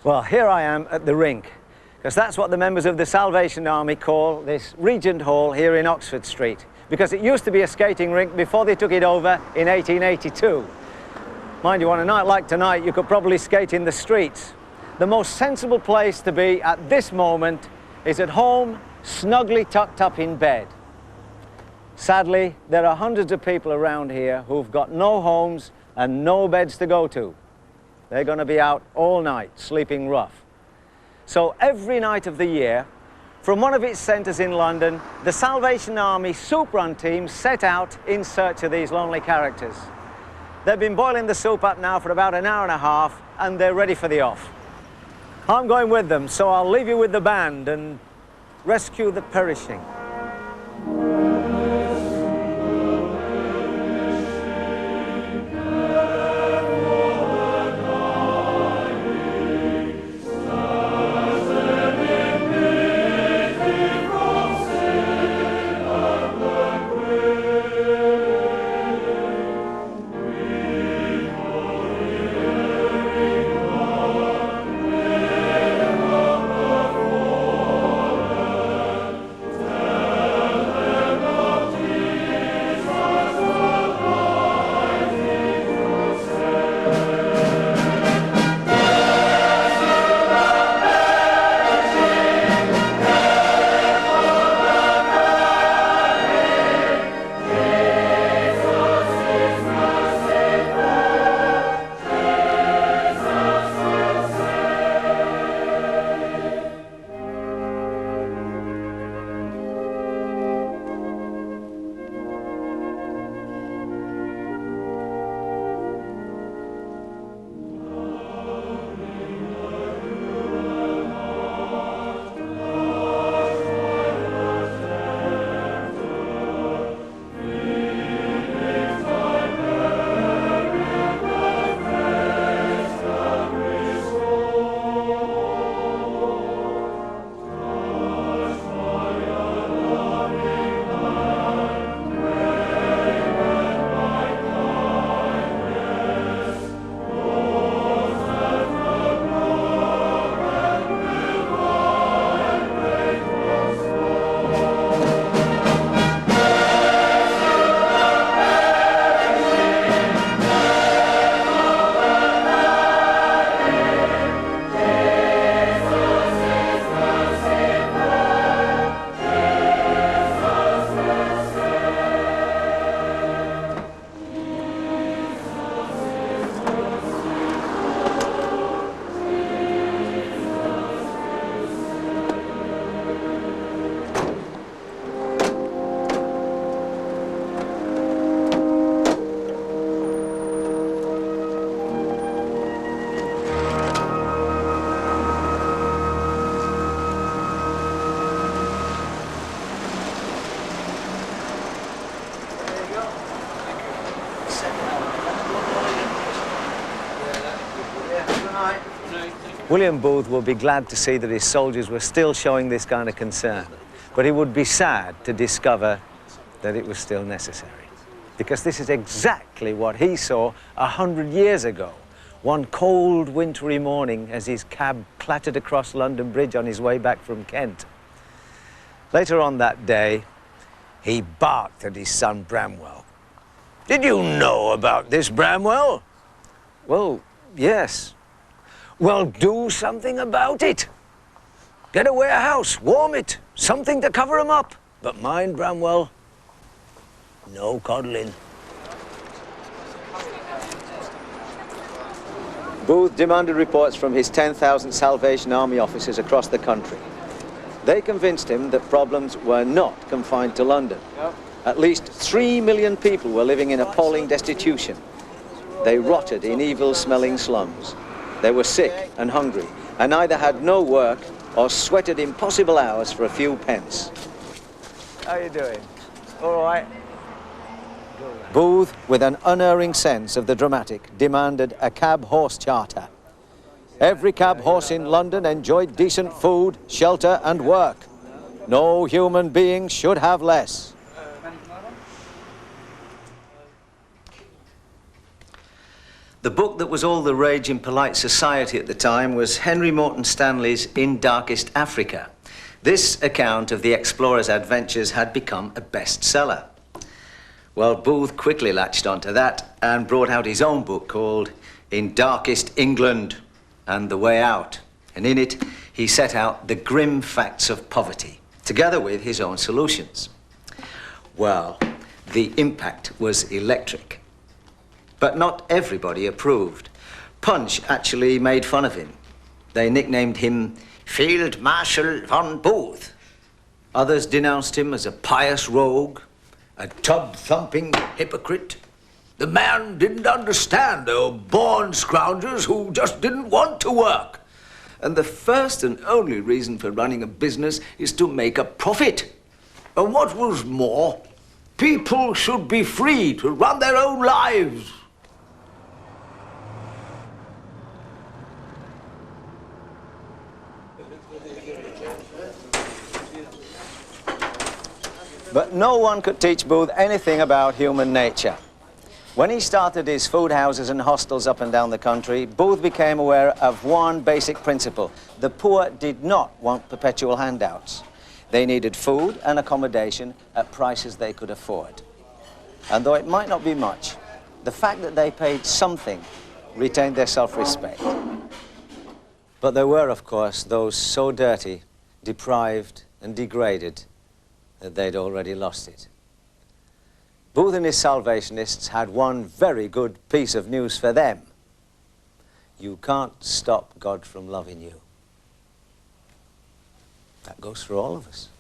Well, here I am at the rink, because that's what the members of the Salvation Army call this Regent Hall here in Oxford Street, because it used to be a skating rink before they took it over in 1882. Mind you, on a night like tonight, you could probably skate in the streets. The most sensible place to be at this moment is at home, snugly tucked up in bed. Sadly, there are hundreds of people around here who've got no homes and no beds to go to. They're going to be out all night, sleeping rough. So every night of the year, from one of its centres in London, the Salvation Army soup run team set out in search of these lonely characters. They've been boiling the soup up now for about an hour and a half, and they're ready for the off. I'm going with them, so I'll leave you with the band and rescue the perishing. William Booth will be glad to see that his soldiers were still showing this kind of concern, but he would be sad to discover that it was still necessary. Because this is exactly what he saw 100 years ago, one cold wintry morning as his cab clattered across London Bridge on his way back from Kent. Later on that day, he barked at his son Bramwell. "Did you know about this, Bramwell?" "Well, yes." "Well, do something about it. Get a warehouse, warm it, something to cover 'em up. But mind, Bramwell, no coddling." Booth demanded reports from his 10,000 Salvation Army officers across the country. They convinced him that problems were not confined to London. At least 3 million people were living in appalling destitution. They rotted in evil-smelling slums. They were sick and hungry, and either had no work or sweated impossible hours for a few pence. How you doing? All right. Booth, with an unerring sense of the dramatic, demanded a cab horse charter. Every cab horse in London enjoyed decent food, shelter and work. No human being should have less. The book that was all the rage in polite society at the time was Henry Morton Stanley's In Darkest Africa. This account of the explorer's adventures had become a bestseller. Well, Booth quickly latched onto that and brought out his own book called In Darkest England and the Way Out. And in it, he set out the grim facts of poverty, together with his own solutions. Well, the impact was electric. But not everybody approved. Punch actually made fun of him. They nicknamed him Field Marshal von Booth. Others denounced him as a pious rogue, a tub-thumping hypocrite. The man didn't understand. They were born scoundrels who just didn't want to work. And the first and only reason for running a business is to make a profit. And what was more, people should be free to run their own lives. But no one could teach Booth anything about human nature. When he started his food houses and hostels up and down the country, Booth became aware of one basic principle. The poor did not want perpetual handouts. They needed food and accommodation at prices they could afford. And though it might not be much, the fact that they paid something retained their self-respect. But there were, of course, those so dirty, deprived and degraded that they'd already lost it. Booth and his Salvationists had one very good piece of news for them. You can't stop God from loving you. That goes for all of us.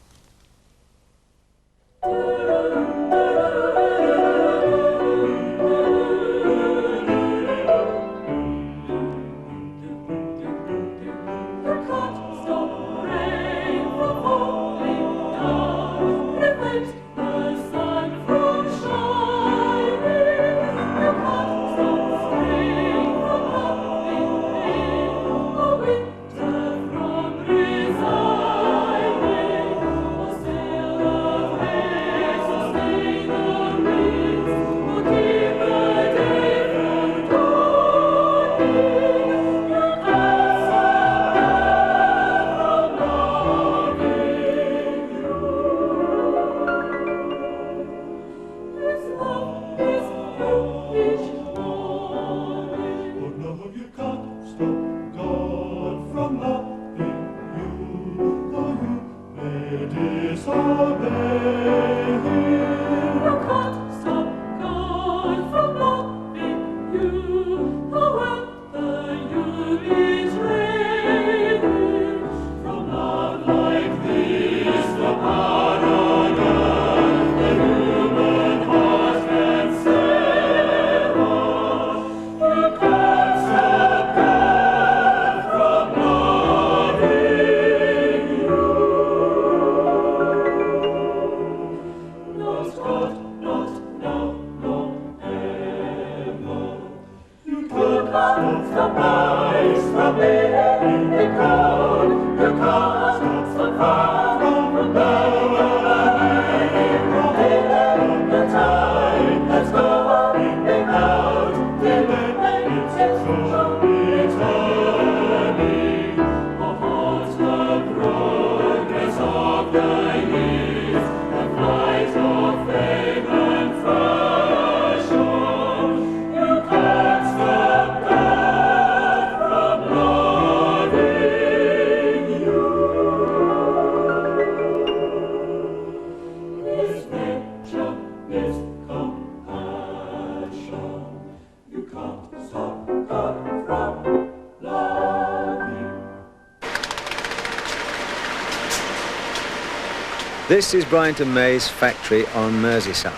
This is Bryant & May's factory on Merseyside.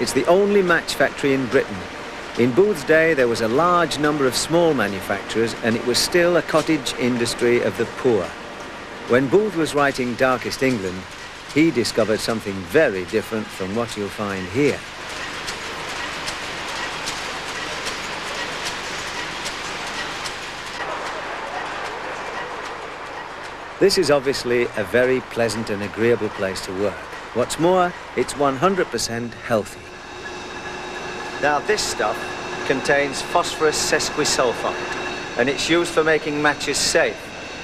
It's the only match factory in Britain. In Booth's day, there was a large number of small manufacturers, and it was still a cottage industry of the poor. When Booth was writing Darkest England, he discovered something very different from what you'll find here. This is obviously a very pleasant and agreeable place to work. What's more, it's 100% healthy. Now this stuff contains phosphorus sesquisulfite, and it's used for making matches safe.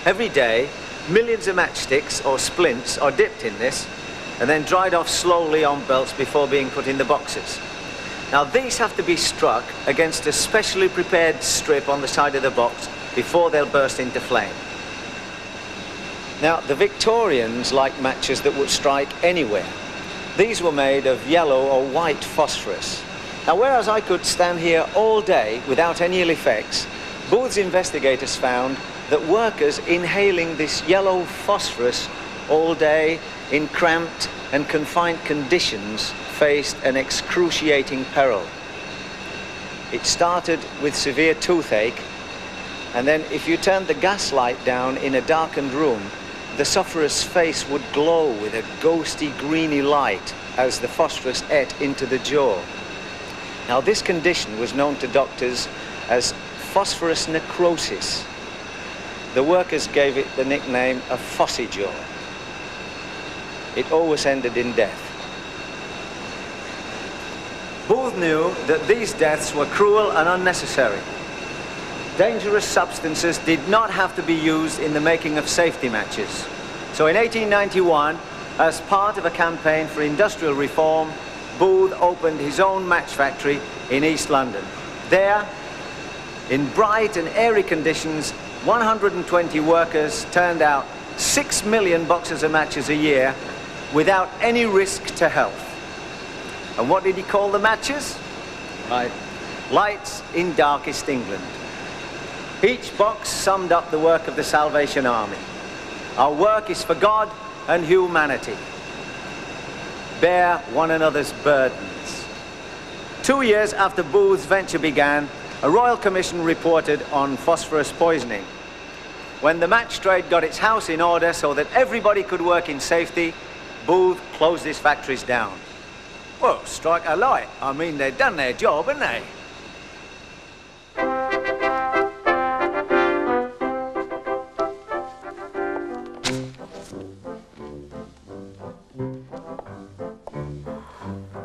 Every day, millions of matchsticks or splints are dipped in this and then dried off slowly on belts before being put in the boxes. Now these have to be struck against a specially prepared strip on the side of the box before they'll burst into flame. Now the Victorians liked matches that would strike anywhere. These were made of yellow or white phosphorus. Now whereas I could stand here all day without any ill effects, Booth's investigators found that workers inhaling this yellow phosphorus all day in cramped and confined conditions faced an excruciating peril. It started with severe toothache, and then if you turned the gas light down in a darkened room, the sufferer's face would glow with a ghosty greeny light as the phosphorus ate into the jaw. Now this condition was known to doctors as phosphorus necrosis. The workers gave it the nickname of Fossy Jaw. It always ended in death. Booth knew that these deaths were cruel and unnecessary. Dangerous substances did not have to be used in the making of safety matches. So in 1891, as part of a campaign for industrial reform, Booth opened his own match factory in East London. There, in bright and airy conditions, 120 workers turned out 6 million boxes of matches a year without any risk to health. And what did he call the matches? Right. Lights in Darkest England. Each box summed up the work of the Salvation Army. Our work is for God and humanity. Bear one another's burdens. 2 years after Booth's venture began, a Royal Commission reported on phosphorus poisoning. When the match trade got its house in order so that everybody could work in safety, Booth closed his factories down. Well, strike a light. I mean, they'd done their job, hadn't they?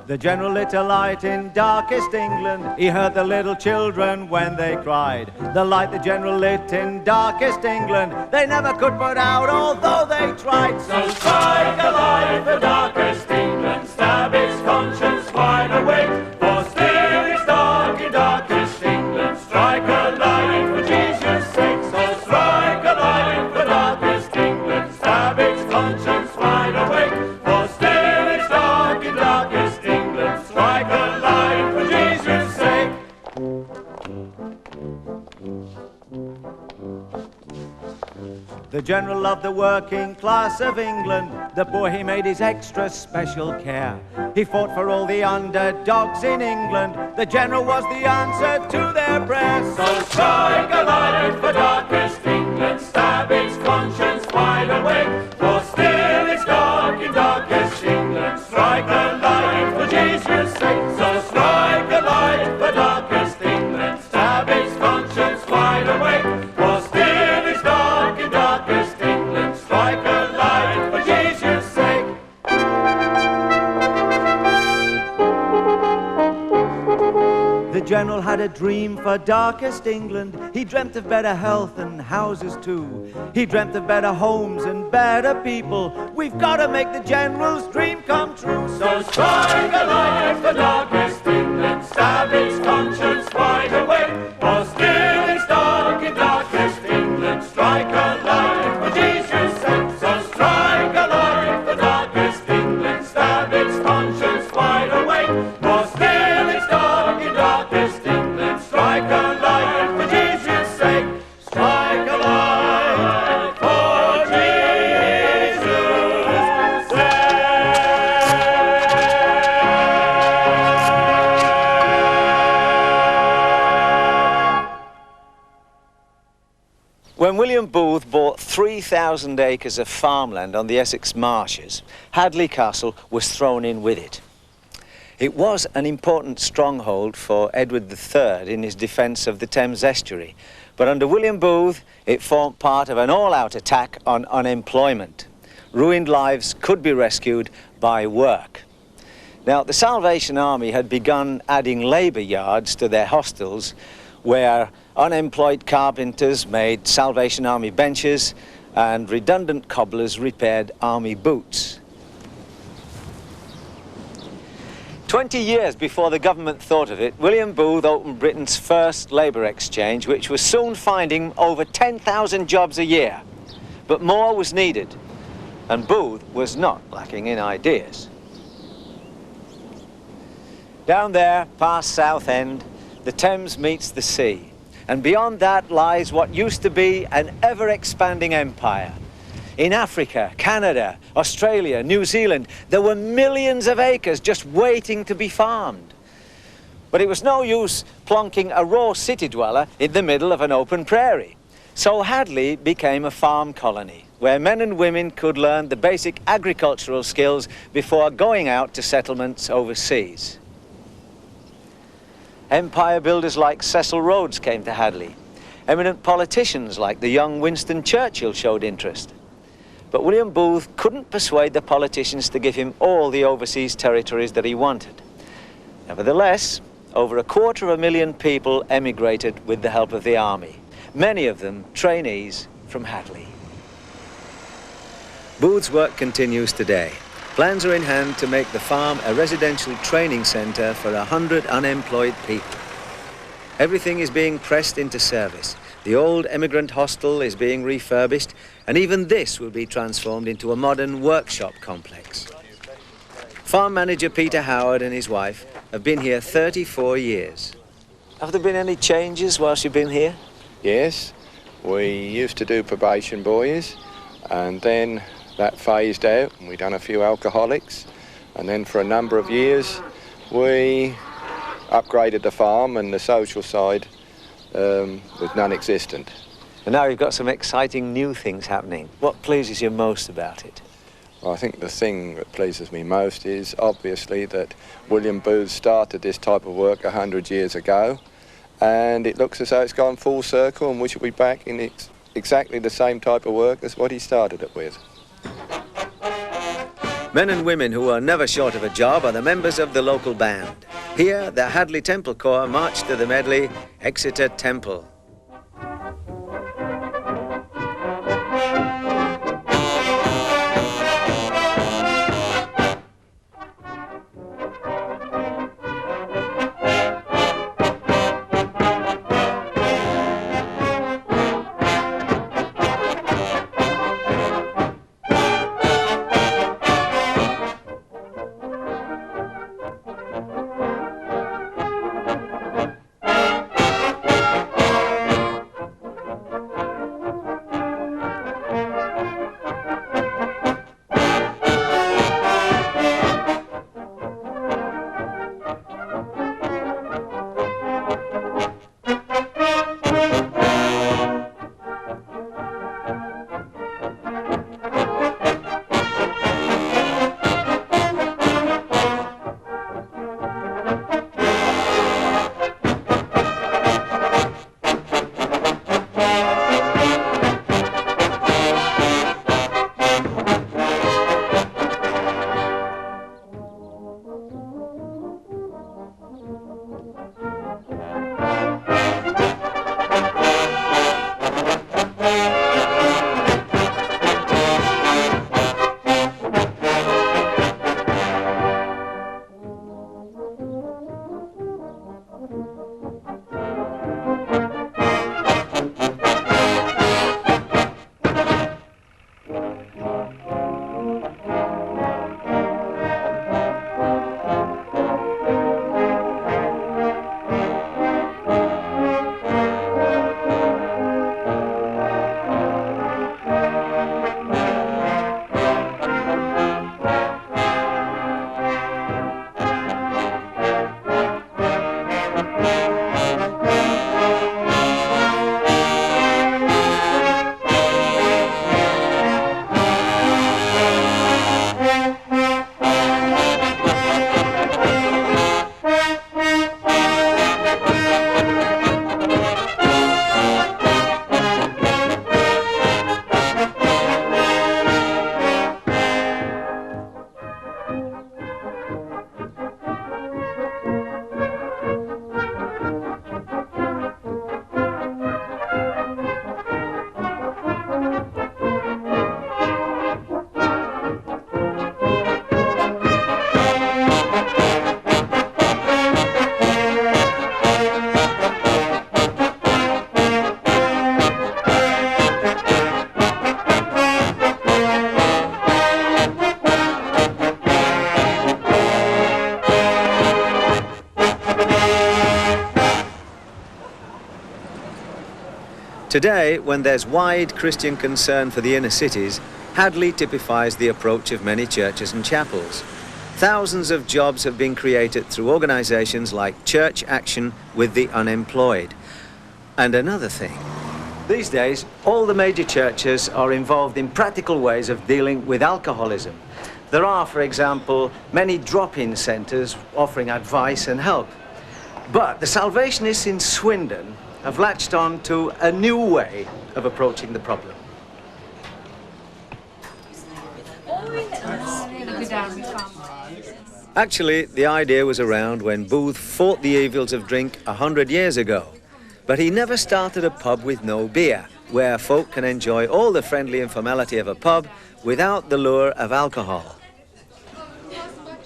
The General lit a light in darkest England. He heard the little children when they cried. The light the General lit in darkest England, they never could put out, although they tried. So strike a light for darkest England, stab its conscience wide awake, for still it's dark in darkest England. Strike a light for Jesus' sake. So strike a light for darkest England, stab its conscience wide awake, for still it's dark in darkest England. Strike a light for Jesus' sake. The General loved the working class of England. The poor he made his extra special care. He fought for all the underdogs in England. The General was the answer to their prayers. So strike a light for darkest England, stab its conscience wide awake, for still it's dark in darkest England. Strike a light for Jesus' sake. So strike a light for darkest England, stab its conscience wide awake, for still it's dark in darkest England. Strike a light for Jesus' sake. The General had a dream for darkest England. He dreamt of better health and houses too. He dreamt of better homes and better people. We've got to make the General's dream come true. So strike a light for darkest England, stab its conscience wide awake, for still it's dark in darkest England. Strike a light for Jesus' sake. So strike a light for darkest England, stab its conscience wide awake, for still it's dark in darkest England. Strike a light for Jesus' sake. Strike a light for Jesus' sake. When William Booth bought 3,000 acres of farmland on the Essex marshes, Hadley Castle was thrown in with it. It was an important stronghold for Edward III in his defence of the Thames estuary, but under William Booth it formed part of an all-out attack on unemployment. Ruined lives could be rescued by work. Now, the Salvation Army had begun adding labour yards to their hostels where unemployed carpenters made Salvation Army benches and redundant cobblers repaired army boots. 20 years before the government thought of it, William Booth opened Britain's first labour exchange, which was soon finding over 10,000 jobs a year. But more was needed, and Booth was not lacking in ideas. Down there, past Southend, the Thames meets the sea, and beyond that lies what used to be an ever-expanding empire. In Africa, Canada, Australia, New Zealand, there were millions of acres just waiting to be farmed. But it was no use plonking a raw city dweller in the middle of an open prairie. So Hadley became a farm colony, where men and women could learn the basic agricultural skills before going out to settlements overseas. Empire builders like Cecil Rhodes came to Hadley. Eminent politicians like the young Winston Churchill showed interest. But William Booth couldn't persuade the politicians to give him all the overseas territories that he wanted. Nevertheless, over 250,000 people emigrated with the help of the army, many of them trainees from Hadley. Booth's work continues today. Plans are in hand to make the farm a residential training centre for 100 unemployed people. Everything is being pressed into service. The old emigrant hostel is being refurbished, and even this will be transformed into a modern workshop complex. Farm manager Peter Howard and his wife have been here 34 years. Have there been any changes whilst you've been here? Yes, we used to do probation boys, and then that phased out, and we done a few alcoholics, and then for a number of years we upgraded the farm, and the social side was non-existent. And now you've got some exciting new things happening. What pleases you most about it? Well, I think the thing that pleases me most is obviously that William Booth started this type of work 100 years ago, and it looks as though it's gone full circle, and we should be back in exactly the same type of work as what he started it with. Men and women who are never short of a job are the members of the local band. Here, the Hadley Temple Corps marched to the medley, Exeter Temple. Today, when there's wide Christian concern for the inner cities, Hadley typifies the approach of many churches and chapels. Thousands of jobs have been created through organisations like Church Action with the Unemployed. And another thing, these days, all the major churches are involved in practical ways of dealing with alcoholism. There are, for example, many drop-in centres offering advice and help. But the Salvationists in Swindon have latched on to a new way of approaching the problem. Actually, the idea was around when Booth fought the evils of drink 100 years ago. But he never started a pub with no beer, where folk can enjoy all the friendly informality of a pub without the lure of alcohol.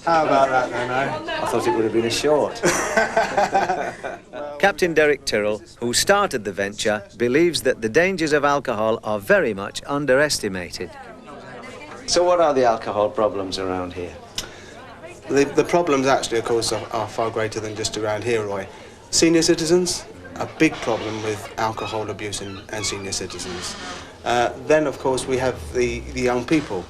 How about that then, eh? I thought it would have been a short. Captain Derek Tyrrell, who started the venture, believes that the dangers of alcohol are very much underestimated. So what are the alcohol problems around here? The problems actually, of course, are far greater than just around here, Roy. Senior citizens, a big problem with alcohol abuse and senior citizens. Then, of course, we have the young people.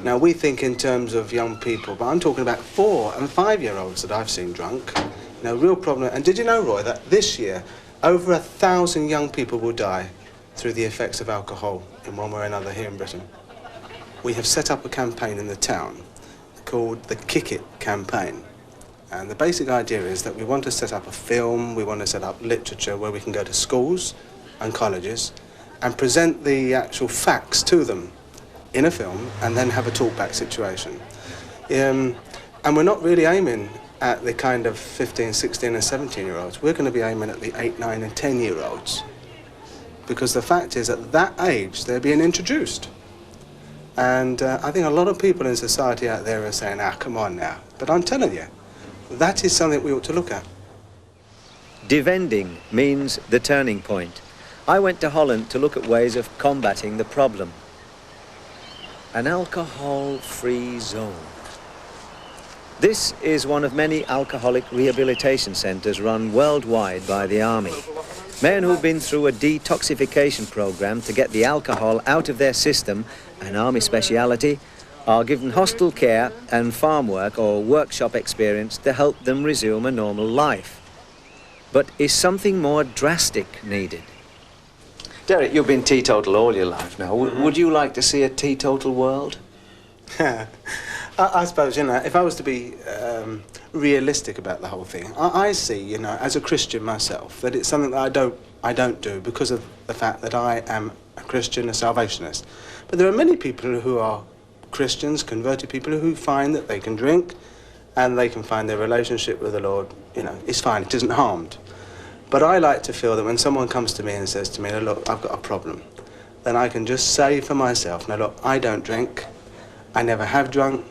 Now, we think in terms of young people, but I'm talking about 4- and 5-year-olds that I've seen drunk. You know, real problem. And did you know, Roy, that this year, over 1,000 young people will die through the effects of alcohol in one way or another here in Britain? We have set up a campaign in the town called the Kick It campaign. And the basic idea is that we want to set up a film, we want to set up literature where we can go to schools and colleges and present the actual facts to them in a film and then have a talkback situation. And we're not really aiming at the kind of 15, 16 and 17-year-olds. We're going to be aiming at the 8, 9 and 10-year-olds. Because the fact is, at that age, they're being introduced. And I think a lot of people in society out there are saying, come on now. But I'm telling you, that is something we ought to look at. Devending means the turning point. I went to Holland to look at ways of combating the problem. An alcohol-free zone. This is one of many alcoholic rehabilitation centres run worldwide by the Army. Men who've been through a detoxification programme to get the alcohol out of their system, an Army speciality, are given hostel care and farm work or workshop experience to help them resume a normal life. But is something more drastic needed? Derek, you've been teetotal all your life now. Would you like to see a teetotal world? I suppose, you know, if I was to be realistic about the whole thing, I see, you know, as a Christian myself, that it's something that I don't do because of the fact that I am a Christian, a Salvationist. But there are many people who are Christians, converted people, who find that they can drink and they can find their relationship with the Lord, you know, it's fine, it isn't harmed. But I like to feel that when someone comes to me and says to me, look, I've got a problem, then I can just say for myself, now look, I don't drink, I never have drunk,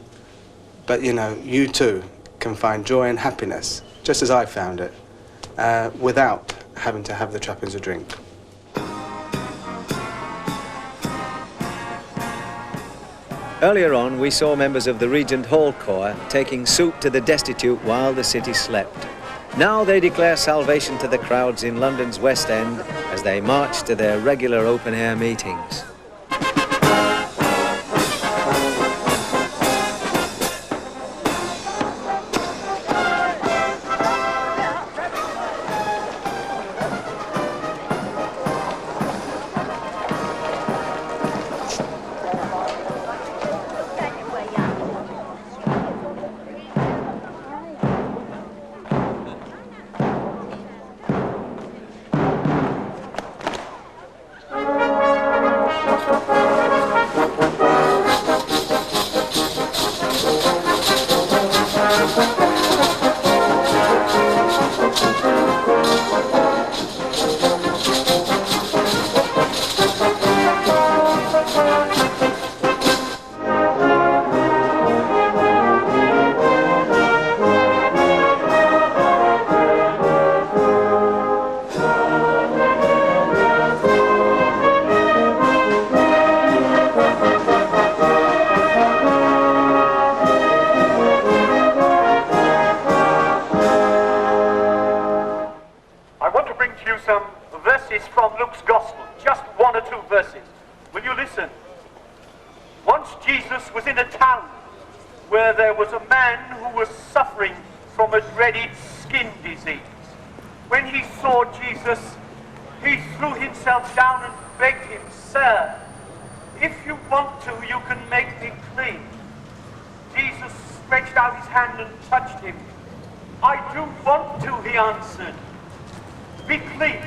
but you know, you too can find joy and happiness, just as I found it, without having to have the trappings of drink. Earlier on, we saw members of the Regent Hall Corps taking soup to the destitute while the city slept. Now they declare salvation to the crowds in London's West End as they march to their regular open-air meetings. listen. Once Jesus was in a town where there was a man who was suffering from a dreaded skin disease. When he saw Jesus, he threw himself down and begged him, "Sir, if you want to, you can make me clean." Jesus stretched out his hand and touched him. "I do want to," he answered. "Be clean."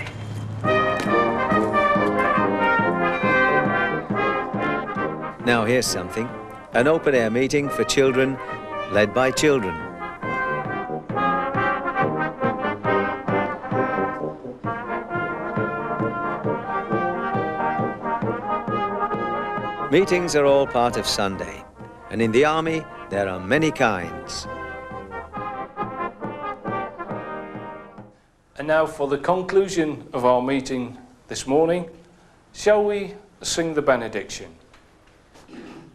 Now here's something. An open-air meeting for children, led by children. Meetings are all part of Sunday, and in the army there are many kinds. And now for the conclusion of our meeting this morning, shall we sing the benediction?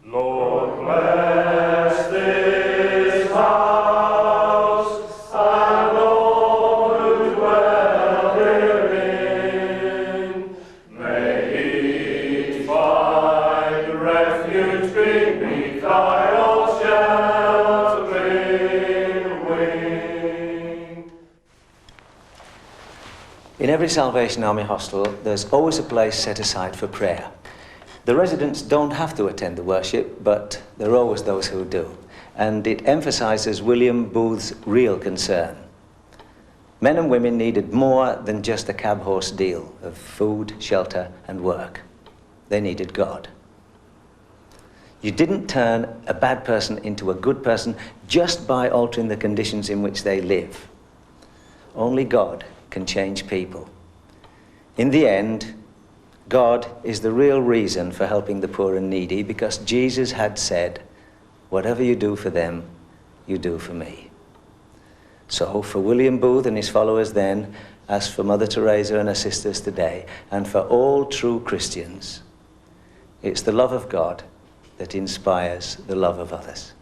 Lord, bless this house and all who dwell herein. May it find refuge beneath thy all-sheltering wing. In every Salvation Army hostel, there's always a place set aside for prayer. The residents don't have to attend the worship, but there are always those who do. And it emphasises William Booth's real concern. Men and women needed more than just a cab horse deal of food, shelter, and work. They needed God. You didn't turn a bad person into a good person just by altering the conditions in which they live. Only God can change people. In the end, God is the real reason for helping the poor and needy, because Jesus had said, "Whatever you do for them, you do for me." So for William Booth and his followers then, as for Mother Teresa and her sisters today, and for all true Christians, it's the love of God that inspires the love of others.